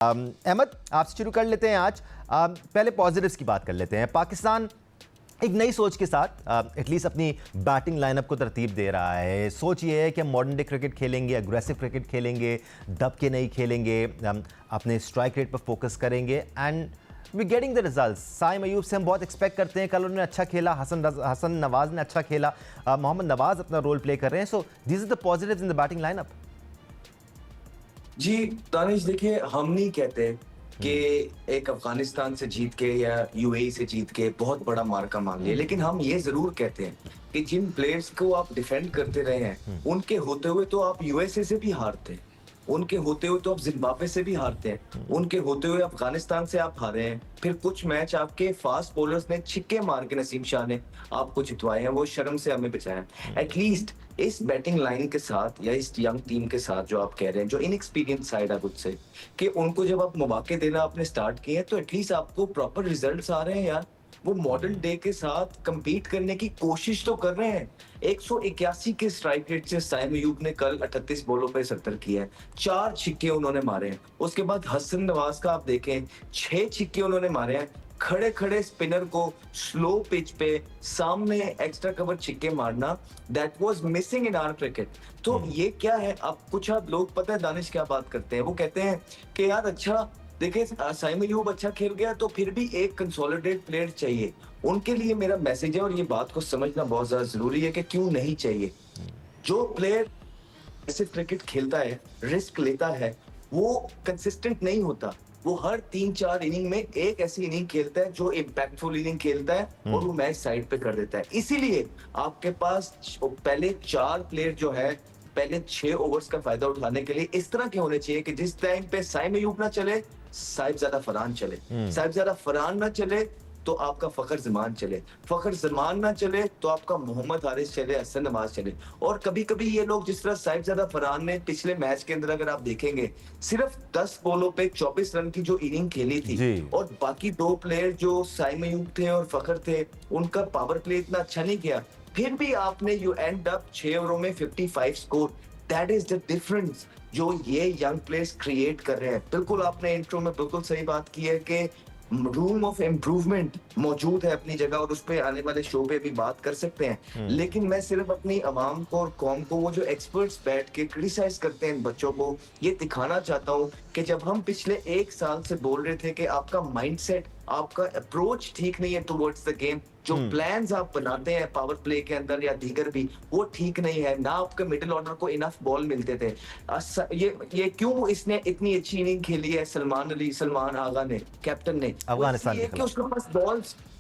अहमद, आपसे शुरू कर लेते हैं आज। पहले पॉजिटिव्स की बात कर लेते हैं। पाकिस्तान एक नई सोच के साथ एटलीस्ट अपनी बैटिंग लाइनअप को तरतीब दे रहा है। सोच ये है कि हम मॉडर्न डे क्रिकेट खेलेंगे, अग्रेसिव क्रिकेट खेलेंगे, दब के नहीं खेलेंगे, अपने स्ट्राइक रेट पर फोकस करेंगे and we getting the results. Saim Ayub से हम बहुत एक्सपेक्ट करते हैं, कल उन्होंने अच्छा खेला, हसन नवाज ने अच्छा खेला, मोहम्मद नवाज अपना रोल प्ले कर रहे हैं। So this is the positives in the batting lineup. जी दानिश, देखिए, हम नहीं कहते कि एक अफगानिस्तान से जीत के या यूएई से जीत के बहुत बड़ा मार्का मांग लिया, लेकिन हम ये जरूर कहते हैं कि जिन प्लेयर्स को आप डिफेंड करते रहे हैं उनके होते हुए तो आप यूएसए से भी हारते हैं, उनके होते हुए तो आप जिम्बाब्वे से भी हारते हैं, उनके होते हुए अफगानिस्तान से आप हारे हैं। फिर कुछ मैच आपके फास्ट बॉलर्स ने छिक्के मार के नसीम शाह ने आपको जितवाए हैं, वो शर्म से हमें बचाया। एटलीस्ट इस बैटिंग लाइन के साथ या इस यंग टीम के साथ जो आप कह रहे हैं, जो इनएक्सपीरियंस साइड है से, कि उनको जब आप मौके देना आपने स्टार्ट किए तो एटलीस्ट आपको प्रॉपर रिजल्ट्स आ रहे हैं यार। वो मॉडर्न डे के साथ compete करने की कोशिश तो कर रहे हैं। 181 के स्ट्राइक रेट से साइम अयूब ने कल 38 बॉलों पे 70 किया है, 4 छिक्के उन्होंने मारे हैं। उसके बाद हसन नवाज का आप देखें, 6 छिक्के उन्होंने मारे हैं। खड़े खड़े स्पिनर को स्लो पिच पे सामने एक्स्ट्रा कवर छिक्के मारना, that was missing in our cricket. तो ये क्या है, अब कुछ आप लोग पता है दानिश क्या बात करते हैं, वो कहते हैं कि यार अच्छा देखिए साइम अयूब अच्छा खेल गया तो फिर भी एक कंसोलिडेट प्लेयर चाहिए। उनके लिए मेरा मैसेज है, और ये बात को समझना बहुत ज्यादा जरूरी है कि क्यों नहीं चाहिए। जो प्लेयर ऐसे क्रिकेट खेलता है, रिस्क लेता है, वो कंसिस्टेंट नहीं होता। वो हर 3-4 इनिंग में एक ऐसी इनिंग खेलता है जो इम्पैक्टफुल इनिंग खेलता है और वो मैच साइड पे कर देता है। इसीलिए आपके पास पहले 4 प्लेयर जो है, पहले 6 ओवर्स का फायदा उठाने के लिए इस तरह के होने चाहिए कि जिस टाइम पे साइम अयूब ना चले, साहिबजादा फरहान चले, साहिबजादा फरहान ना चले तो आपका फखर जमान चले, फखर जमान ना चले तो आपका मोहम्मद हारिस चले, हसन नवाज चले। और कभी कभी ये लोग, जिस तरह साहिबजादा फरहान ने पिछले मैच के अंदर अगर आप देखेंगे, सिर्फ 10 बॉलों पे 24 रन की जो इनिंग खेली थी, और बाकी 2 प्लेयर जो साइम अयूब थे और फखर थे, उनका पावर प्ले इतना अच्छा नहीं किया, फिर भी आपने यू एंड अप 6 ओवरों में 55 score. That is the difference जो ये यंग प्लेयर्स क्रिएट कर रहे हैं। बिल्कुल आपने इंट्रो में बिल्कुल सही बात की है कि रूम ऑफ इम्प्रूवमेंट मौजूद है अपनी जगह, और उस पे आने वाले शो पे भी बात कर सकते हैं। लेकिन मैं सिर्फ अपनी अवाम को और कौम को, वो जो एक्सपर्ट्स बैठ के क्रिटिसाइज करते हैं बच्चों को, ये दिखाना चाहता हूँ कि जब हम पिछले 1 साल से बोल रहे थे कि आपका माइंडसेट, आपका अप्रोच ठीक नहीं है टुवर्ड्स द गेम, जो प्लान्स आप बनाते हैं पावर प्ले के अंदर या दीगर भी, वो ठीक नहीं है ना। आपके मिडिल ऑर्डर को इनफ बॉल मिलते थे। ये क्यों इसने इतनी अच्छी इनिंग खेली है सलमान आगा ने, कैप्टन ने, अफगानिस्तान कि उसके पास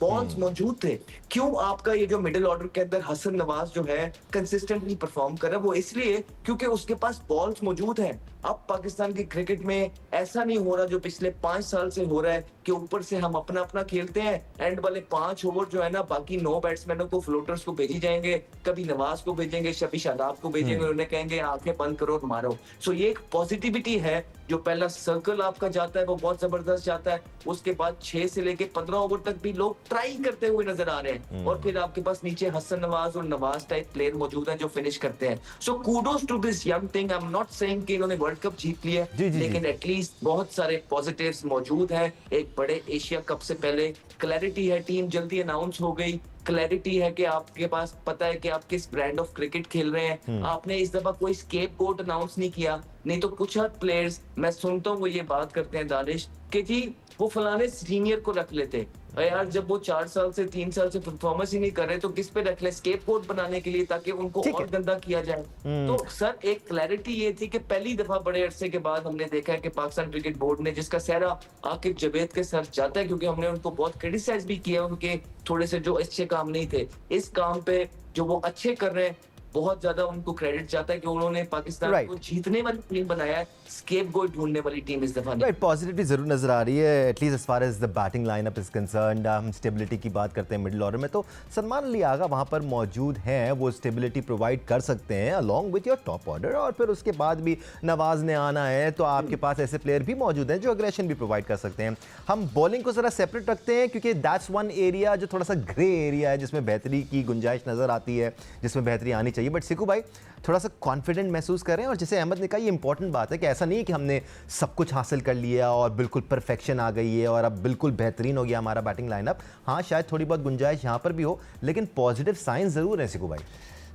बॉल्स मौजूद थे। क्यों आपका ये जो मिडिल ऑर्डर के अंदर हसन नवाज जो है कंसिस्टेंटली परफॉर्म कर रहा है, वो इसलिए क्योंकि उसके पास बॉल्स मौजूद हैं। अब पाकिस्तान की क्रिकेट में ऐसा नहीं हो रहा जो पिछले 5 साल से हो रहा है कि ऊपर से हम अपना अपना खेलते हैं, एंड वाले 5 ओवर जो है ना, बाकी 9 बैट्समैनों को, फ्लोटर्स को भेजी जाएंगे, कभी नवाज को भेजेंगे, शफी शादाब को भेजेंगे, उन्हें कहेंगे आंखें बंद करो और मारो। सो ये एक पॉजिटिविटी है। जो पहला सर्कल आपका जाता है वो बहुत जबरदस्त जाता है, उसके बाद 6 से लेके 15 ओवर तक भी लोग ट्राई करते हुए नजर आ रहे हैं, और फिर आपके पास नीचे हसन नवाज और नवाज टाइप प्लेयर मौजूद हैं जो फिनिश करते हैं। So kudos to this young thing. I am not saying कि इन्होंने वर्ल्ड कप जीत लिया, लेकिन एटलीस्ट बहुत सारे पॉजिटिव्स मौजूद हैं। एक बड़े एशिया कप से पहले क्लैरिटी है, टीम जल्दी अनाउंस हो गई, क्लैरिटी है कि आपके पास पता है कि आप किस ब्रांड ऑफ क्रिकेट खेल रहे हैं। आपने इस दफा कोई स्केप गोट अनाउंस नहीं किया, नहीं तो कुछ हद प्लेयर्स मैं सुनता हूँ वो ये बात करते हैं दानिश कि जी वो फलाने सीनियर को रख लेते, यार जब वो 4 साल से 3 साल से परफॉर्मेंस ही नहीं कर रहे तो किस पे रख ले, स्केप गोट बनाने के लिए ताकि उनको और गंदा किया जाए। तो सर एक क्लैरिटी ये थी कि पहली दफा बड़े अरसे के बाद हमने देखा है कि पाकिस्तान क्रिकेट बोर्ड ने, जिसका सहरा आकिब जवेद के सर जाता है क्योंकि हमने उनको बहुत क्रिटिसाइज भी किया, उनके थोड़े से जो अच्छे काम नहीं थे, इस काम पे जो वो अच्छे कर रहे हैं बहुत ज्यादा उनको क्रेडिट जाता है कि उन्होंने पाकिस्तान को जीतने वाली टीम बनाया है, स्केपगोट ढूंढने वाली टीम इस दफा नहीं। पॉजिटिविटी जरूर नजर आ रही है, at least as far as the batting lineup is concerned. हम स्टेबिलिटी की बात करते हैं मिडिल ऑर्डर में, तो सलमान अली आगा वहाँ पर मौजूद हैं, वो स्टेबिलिटी प्रोवाइड कर सकते हैं along with your top order. और फिर उसके बाद भी नवाज ने आना है तो आपके पास ऐसे प्लेयर भी मौजूद हैं जो अग्रेशन भी प्रोवाइड कर सकते हैं। हम बॉलिंग को जरा सेपरेट रखते हैं क्योंकि दैट्स वन एरिया जो थोड़ा सा ग्रे एरिया है, जिसमें बेहतरी की गुंजाइश नजर आती है, जिसमें बेहतरी आनी चाहिए। चाहिए। बट सिकू भाई थोड़ा सा कॉन्फिडेंट महसूस करें, और जैसे अहमद ने कहा, ये इंपॉर्टेंट बात है कि ऐसा नहीं है कि हमने सब कुछ हासिल कर लिया और बिल्कुल परफेक्शन आ गई है और अब बिल्कुल बेहतरीन हो गया हमारा बैटिंग लाइनअप। हाँ, शायद थोड़ी बहुत गुंजाइश यहाँ पर भी हो, लेकिन पॉजिटिव साइंस ज़रूर है सिकू भाई।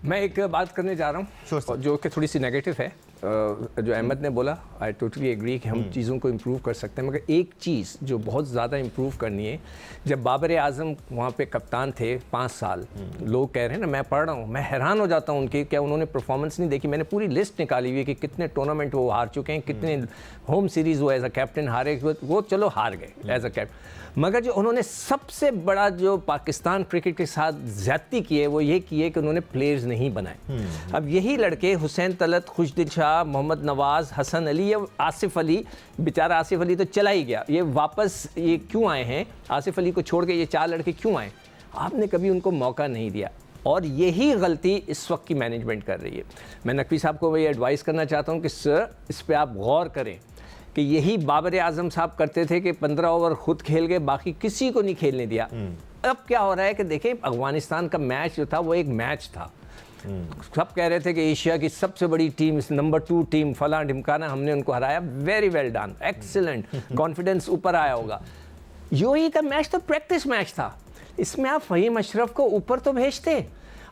मैं एक बात करने जा रहा हूँ जो कि थोड़ी सी नेगेटिव है। जो अहमद ने बोला, आई टोटली एग्री कि हम चीज़ों को इम्प्रूव कर सकते हैं, मगर एक चीज़ जो बहुत ज़्यादा इम्प्रूव करनी है, जब बाबर आज़म वहाँ पे कप्तान थे 5 साल, लोग कह रहे हैं ना, मैं पढ़ रहा हूँ, मैं हैरान हो जाता हूँ उनकी, क्या उन्होंने परफॉर्मेंस नहीं देखी। मैंने पूरी लिस्ट निकाली हुई है कि कितने टूर्नामेंट वो हार चुके हैं, कितने होम सीरीज़ वो एज अ कैप्टन हारे, वो चलो हार गए एज अ कैप्टन, मगर जो उन्होंने सबसे बड़ा जो पाकिस्तान क्रिकेट के साथ ज्यादती की है वो ये की है कि उन्होंने प्लेयर्स नहीं बनाए। अब यही लड़के हुसैन तलत, खुशदिल शाह, मोहम्मद नवाज, हसन अली या आसिफ अली, बेचारा आसिफ अली तो चला ही गया, ये वापस ये क्यों आए हैं? आसिफ अली को छोड़ के ये 4 लड़के क्यों आए? आपने कभी उनको मौका नहीं दिया, और यही गलती इस वक्त की मैनेजमेंट कर रही है। मैं नकवी साहब को वही एडवाइस करना चाहता हूँ कि सर, इस पर आप गौर करें कि यही बाबर आजम साहब करते थे कि 15 ओवर खुद खेल गए, बाकी किसी को नहीं खेलने दिया। अब क्या हो रहा है कि देखिए, अफगानिस्तान का मैच जो था वो एक मैच था। सब कह रहे थे कि एशिया की सबसे बड़ी टीम, नंबर 2 टीम, फला ढिमकाना, हमने उनको हराया, very well done, excellent, confidence ऊपर आया होगा। यूएई का मैच तो प्रैक्टिस मैच था, इसमें आप फहीम अशरफ को ऊपर तो भेजते।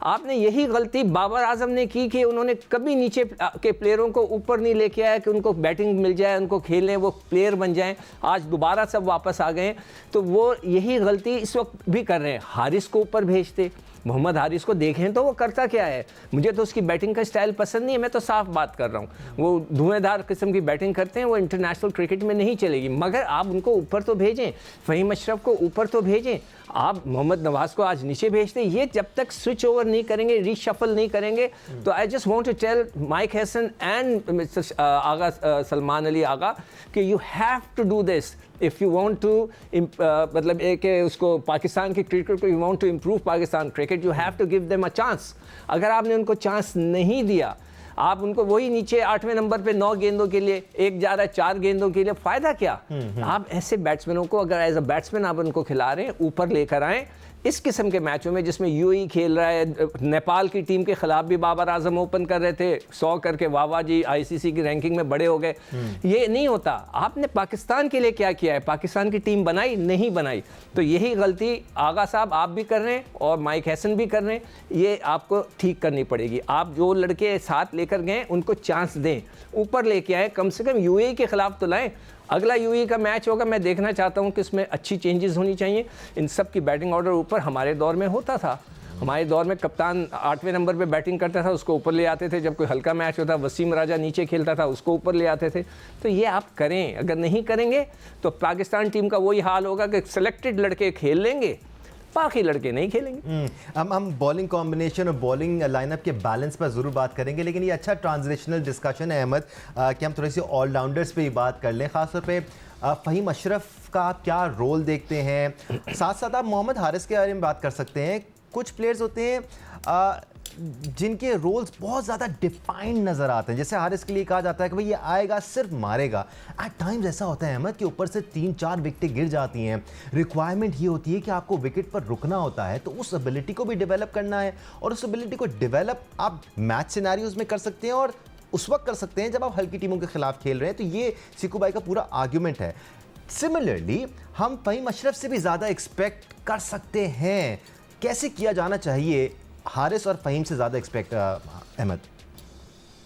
आपने यही गलती बाबर आजम ने की कि उन्होंने कभी नीचे के प्लेयरों को ऊपर नहीं लेके आया कि उनको बैटिंग मिल जाए, उनको खेलें, वो प्लेयर बन जाएं। आज दोबारा सब वापस आ गए, तो वो यही गलती इस वक्त भी कर रहे हैं। हारिस को ऊपर भेजते, मोहम्मद हारिस को देखें तो वो करता क्या है। मुझे तो उसकी बैटिंग का स्टाइल पसंद नहीं है, मैं तो साफ बात कर रहा हूँ। वो धुएंधार किस्म की बैटिंग करते हैं, वो इंटरनेशनल क्रिकेट में नहीं चलेगी, मगर आप उनको ऊपर तो भेजें, फहीम अशरफ को ऊपर तो भेजें। आप मोहम्मद नवाज को आज नीचे भेजते, ये जब तक स्विच ओवर नहीं करेंगे, रीशफल नहीं करेंगे, तो I just want to tell Mike Hesson and mister Agha, Salman Ali Agha, कि you have to do this if you want to, मतलब एक उसको पाकिस्तान की क्रिकेट को, you want to improve Pakistan cricket, you have to give them a chance. अगर आपने उनको chance नहीं दिया, आप उनको वही नीचे 8वें नंबर पे 9 गेंदों के लिए, एक जा रहा है 4 गेंदों के लिए, फायदा क्या? आप ऐसे बैट्समैनों को अगर एज अ बैट्समैन आप उनको खिला रहे हैं, ऊपर लेकर आएँ। इस किस्म के मैचों में जिसमें यूएई खेल रहा है, नेपाल की टीम के खिलाफ भी बाबर आजम ओपन कर रहे थे 100 करके, वाह जी आईसीसी की रैंकिंग में बड़े हो गए। ये नहीं होता। आपने पाकिस्तान के लिए क्या किया है? पाकिस्तान की टीम बनाई नहीं बनाई? तो यही गलती आगा साहब आप भी कर रहे हैं और माइक हैसन भी कर रहे हैं, ये आपको ठीक करनी पड़ेगी। आप जो लड़के साथ लेकर गए उनको चांस दें, ऊपर लेके आए, कम से कम यूएई के खिलाफ तो लाएं। अगला यूएई का मैच होगा, मैं देखना चाहता हूं कि इसमें अच्छी चेंजेस होनी चाहिए। इन सब की बैटिंग ऑर्डर ऊपर हमारे दौर में होता था। हमारे दौर में कप्तान 8वें नंबर पे बैटिंग करता था, उसको ऊपर ले आते थे। जब कोई हल्का मैच होता, वसीम राजा नीचे खेलता था, उसको ऊपर ले आते थे। तो ये आप करें, अगर नहीं करेंगे तो पाकिस्तान टीम का वही हाल होगा कि सिलेक्टेड लड़के खेल लेंगे, बाकी लड़के नहीं खेलेंगे। हम बॉलिंग कॉम्बिनेशन और बॉलिंग लाइनअप के बैलेंस पर ज़रूर बात करेंगे, लेकिन ये अच्छा ट्रांजिशनल डिस्कशन है अहमद कि हम थोड़ी सी ऑलराउंडर्स पे ही बात कर लें। ख़ासतौर पे फ़हीम अशरफ का आप क्या रोल देखते हैं? साथ साथ आप मोहम्मद हारिस के बारे में बात कर सकते हैं। कुछ प्लेयर्स होते हैं जिनके रोल्स बहुत ज़्यादा डिफाइंड नज़र आते हैं। जैसे हारिस के लिए कहा जाता है कि भाई ये आएगा सिर्फ मारेगा। एट टाइम्स ऐसा होता है अहमद कि ऊपर से 3-4 विकेटें गिर जाती हैं। रिक्वायरमेंट ये होती है कि आपको विकेट पर रुकना होता है, तो उस एबिलिटी को भी डेवलप करना है, और उस एबिलिटी को डेवलप आप मैच सिनेरियोज में कर सकते हैं और उस वक्त कर सकते हैं जब आप हल्की टीमों के खिलाफ खेल रहे हैं। तो ये सिकू भाई का पूरा आर्ग्यूमेंट है। सिमिलरली हम फहीम अशरफ से भी ज़्यादा एक्सपेक्ट कर सकते हैं। कैसे किया जाना चाहिए हारिस और फहीम से ज़्यादा एक्सपेक्ट? अहमद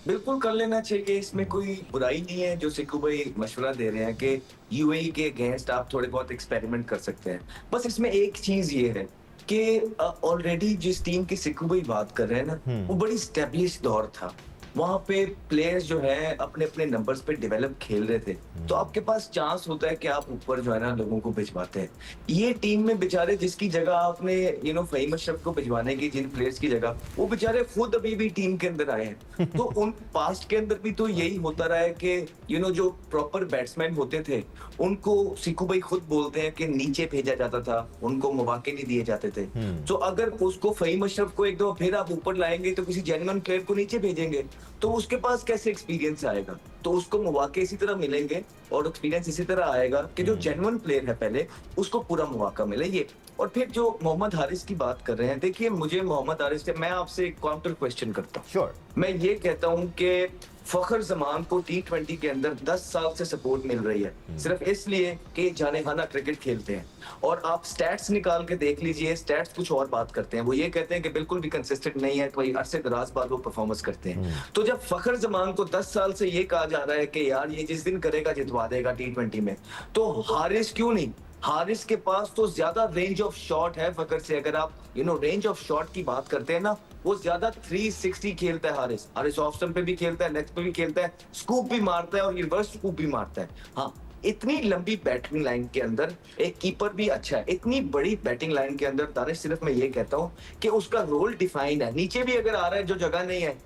बिल्कुल कर लेना चाहिए, इसमें कोई बुराई नहीं है। जो सिक्कू भाई मशवरा दे रहे हैं कि यूएई के अगेंस्ट आप थोड़े बहुत एक्सपेरिमेंट कर सकते हैं। बस इसमें एक चीज ये है कि ऑलरेडी जिस टीम की सिक्कू भाई बात कर रहे हैं ना, वो बड़ी स्टेब्लिश दौर था। वहां पे प्लेयर्स जो है अपने अपने नंबर्स पे डेवलप खेल रहे थे, तो आपके पास चांस होता है कि आप ऊपर जो है ना लोगों को भिजवाते हैं। ये टीम में बेचारे जिसकी जगह आपने फहीम अशरफ को भिजवाने की, जिन प्लेयर्स की जगह, वो बेचारे खुद अभी भी टीम के अंदर आए हैं। तो उन पास्ट के अंदर भी तो यही होता रहा है कि जो प्रॉपर बैट्समैन होते थे उनको सिक्कू भाई खुद बोलते हैं कि नीचे भेजा जाता था, उनको मौके नहीं दिए जाते थे। तो अगर उसको फहीम अशरफ को एक दो फिर आप ऊपर लाएंगे तो किसी जेन्युइन प्लेयर को नीचे भेजेंगे। तो उसके पास कैसे एक्सपीरियंस आएगा? तो उसको मौके इसी तरह मिलेंगे और एक्सपीरियंस इसी तरह आएगा कि जो जेन्युइन प्लेयर है पहले उसको पूरा मौका मिले। ये और फिर जो मोहम्मद हारिस की बात कर रहे हैं, देखिए मुझे मोहम्मद हारिस से मैं आपसे एक काउंटर क्वेश्चन करता हूँ। श्योर। मैं ये कहता हूँ कि फखर जमान को T20 के अंदर 10 साल से सपोर्ट मिल रही है सिर्फ इसलिए कि जाने खाना क्रिकेट खेलते हैं। और आप स्टैट्स निकाल के देख लीजिए, स्टैट्स कुछ और बात करते हैं। वो ये कहते हैं कि बिल्कुल भी कंसिस्टेंट नहीं है, कोई अरसे दराज बाद वो परफॉर्मेंस करते हैं। तो जब फखर जमान को 10 साल से ये कहा जा रहा है कि यार ये जिस दिन करेगा जितवा देगा T20 में, तो हारिस क्यों नहीं? हारिस के पास तो ज्यादा रेंज ऑफ शॉट है फखर से। अगर आप रेंज ऑफ शॉट की बात करते हैं ना, वो ज्यादा 360 खेलता है हारिस। हारिस ऑफ स्टंप पे भी खेलता है, लेग्स पे भी खेलता है, स्कूप भी मारता है और रिवर्स स्कूप भी मारता है। हाँ, इतनी लंबी बैटिंग लाइन के अंदर एक कीपर भी अच्छा है। इतनी बड़ी बैटिंग लाइन के अंदर दानिश सिर्फ मैं ये कहता हूँ कि उसका रोल डिफाइन है। नीचे भी अगर आ रहा है जो जगह नहीं है,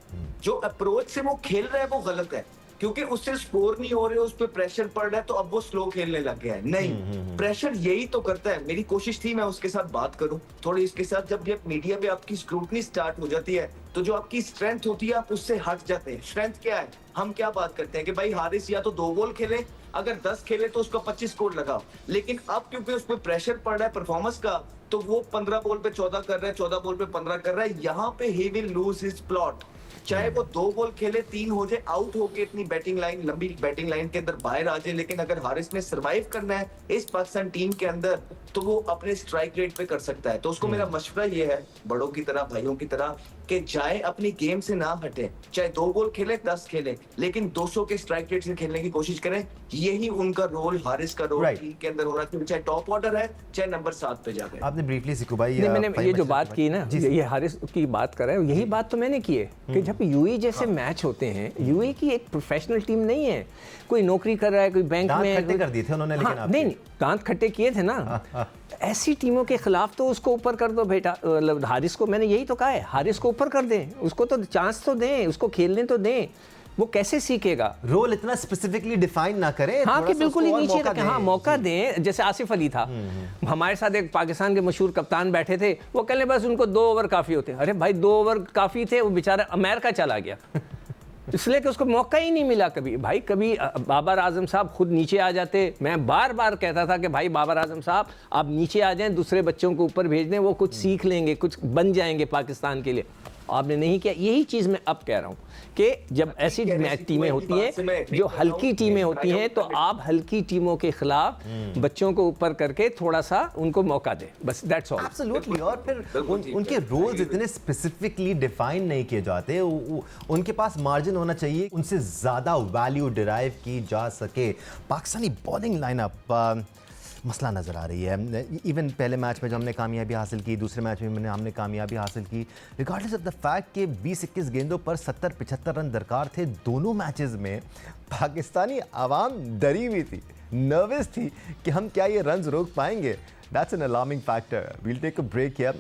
जो अप्रोच से वो खेल रहा है वो गलत है, क्योंकि उससे स्कोर नहीं हो रहे, उस पर प्रेशर पड़ रहा है, तो अब वो स्लो खेलने लग गया है। नहीं, प्रेशर यही तो करता है। मेरी कोशिश थी मैं उसके साथ बात करूं थोड़ी, इसके साथ जब मीडिया पे आपकी स्क्रूटनी स्टार्ट हो जाती है तो जो आपकी स्ट्रेंथ होती है आप उससे हट जाते हैं। स्ट्रेंथ क्या है? हम क्या बात करते हैं कि भाई हारिस या तो 2 बॉल खेले, अगर 10 खेले तो उसका 25 स्कोर लगाओ। लेकिन अब क्योंकि उस पर प्रेशर पड़ रहा है परफॉर्मेंस का, तो वो 15 बॉल पे 14 कर रहा है, 14 बॉल पे 15 कर रहा है। यहाँ पे he will lose his plot. चाहे वो 2 बॉल खेले, 3 हो जाए, आउट होके इतनी बैटिंग लाइन, लंबी बैटिंग लाइन के अंदर बाहर आ जाए, लेकिन अगर हारिस ने सरवाइव करना है इस पाकिस्तान टीम के अंदर तो वो अपने स्ट्राइक रेट पे कर सकता है। तो उसको मेरा मशवरा ये है, बड़ों की तरह, भाइयों की तरह, कि जाए अपनी गेम से ना हटे। चाहे 2 बॉल खेले, 10 खेले, लेकिन 200 के स्ट्राइक रेट से खेलने की कोशिश करें। यही उनका रोल, हारिस का रोल टीम के अंदर होना चाहिए, चाहे टॉप ऑर्डर है, चाहे नंबर 7 पे जाए। आपने ब्रीफली सिकू भाई मैंने ये जो बात की ना, ये हारिस की बात कर रहे हैं, यही बात तो मैंने की है कि जब यूएई जैसे मैच होते हैं, यूएई की एक प्रोफेशनल टीम नहीं है, कोई नौकरी कर रहा है, कोई बैंक में खट्टे कर दिए थे उन्होंने, लेकिन नहीं, दांत खट्टे किए थे ना। ऐसी टीमों के खिलाफ तो उसको ऊपर कर दो बेटा। हारिस को मैंने यही तो कहा है, हारिस को ऊपर कर दें, उसको तो चांस तो दें, उसको खेलने तो दें। वो कैसे सीखेगा? रोल इतना स्पेसिफिकली डिफाइन ना करें। हाँ, कि बिल्कुल ही नीचे रखें। हाँ, मौका दें। जैसे आसिफ अली था, हमारे साथ एक पाकिस्तान के मशहूर कप्तान बैठे थे, वो कहने बस उनको 2 ओवर काफ़ी होते हैं। अरे भाई, 2 ओवर काफ़ी थे, वो बेचारा अमेरिका चला गया इसलिए कि उसको मौका ही नहीं मिला कभी। भाई, कभी बाबर आजम साहब खुद नीचे आ जाते। मैं बार बार कहता था कि भाई बाबर आजम साहब आप नीचे आ जाएं, दूसरे बच्चों को ऊपर भेज दें, वो कुछ सीख लेंगे, कुछ बन जाएंगे पाकिस्तान के लिए। आपने नहीं किया। यही चीज़ मैं अब कह रहा हूँ कि जब ऐसी टीमें होती हैं, जो हल्की टीमें होती हैं, तो आप हल्की टीमों के खिलाफ बच्चों को ऊपर करके थोड़ा सा उनको मौका दें, बस दैट्स ऑल। एब्सोल्युटली। और फिर उनके रोल्स इतने स्पेसिफिकली डिफाइन नहीं किए जाते। उनके पास मार्जिन होना चाहिए, उनसे ज़्यादा वैल्यू डिराइव की जा सके। पाकिस्तानी बॉलिंग लाइनअप मसला नज़र आ रही है। इवन पहले मैच में जो हमने कामयाबी हासिल की, दूसरे मैच में हमने कामयाबी हासिल की, रिगार्डलेस ऑफ द फैक्ट कि 20-21 गेंदों पर 70-75 रन दरकार थे। दोनों मैचेस में पाकिस्तानी आवाम डरी हुई थी, नर्वस थी कि हम क्या ये रन्स रोक पाएंगे। That's an alarming factor. We'll take a break here.